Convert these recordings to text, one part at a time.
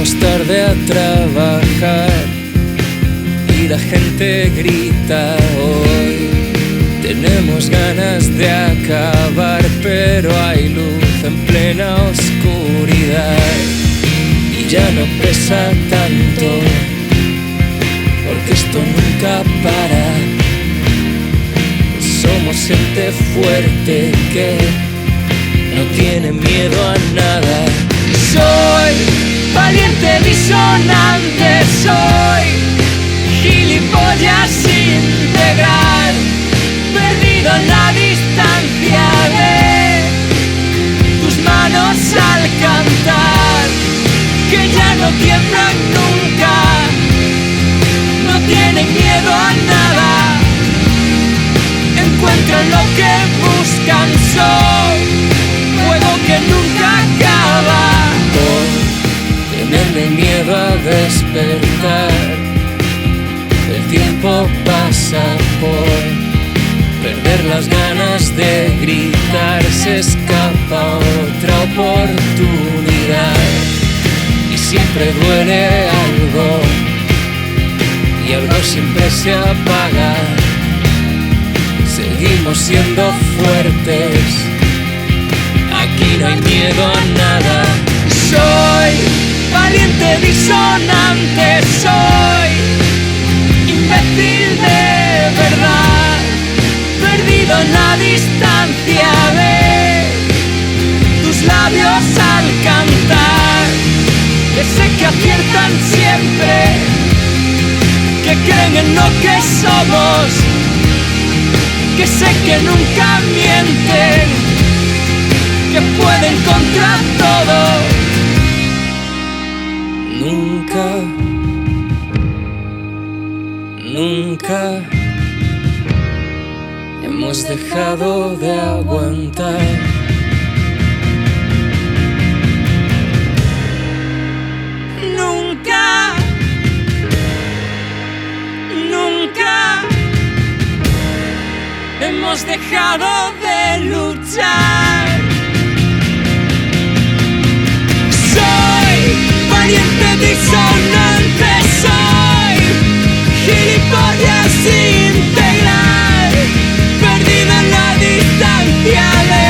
Llegamos tarde a trabajar y la gente grita hoy. Tenemos ganas de acabar, pero hay luz en plena oscuridad y ya no pesa tanto, porque esto nunca para. Somos gente fuerte que no tiene miedo a nada. Soy valiente disonante, soy gilipollas integral, perdido en la distancia de tus manos al cantar, que ya no tiemblan nunca, no tienen miedo a nada, encuentran lo que buscan, soy fuego que nunca acaba. Por tenerle miedo a despertar, el tiempo pasa. Por perder las ganas de gritar, se escapa otra oportunidad y siempre duele algo y algo siempre se apaga. Seguimos siendo fuertes, aquí no hay miedo a nada. Soy valiente disonante, soy imbécil de verdad, perdido en la distancia de tus labios al cantar, que sé que aciertan siempre, que creen en lo que somos, que sé que nunca mienten, que pueden contra todo. Nunca, nunca hemos dejado de aguantar. Nunca, nunca hemos dejado de luchar. Soy valiente disonante, soy gilipollas integral, perdido en la distancia de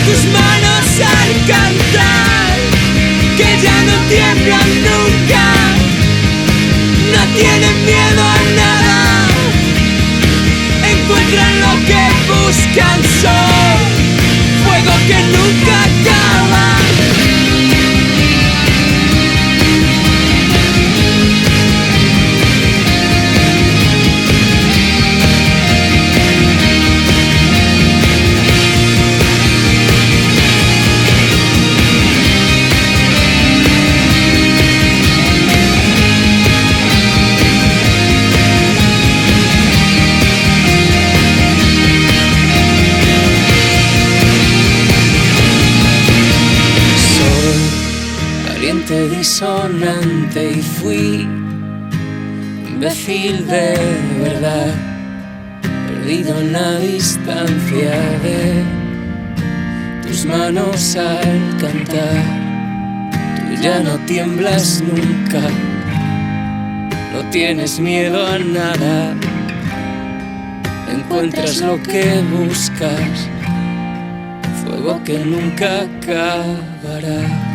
tus manos al cantar, que ya no tiemblan nunca, no tienen miedo a nada, encuentran lo que buscan, son fuego que nunca acaba. Disonante y fui imbécil de verdad, perdido en la distancia de tus manos al cantar. Tú ya no tiemblas nunca, no tienes miedo a nada, encuentras lo que buscas, fuego que nunca acabará.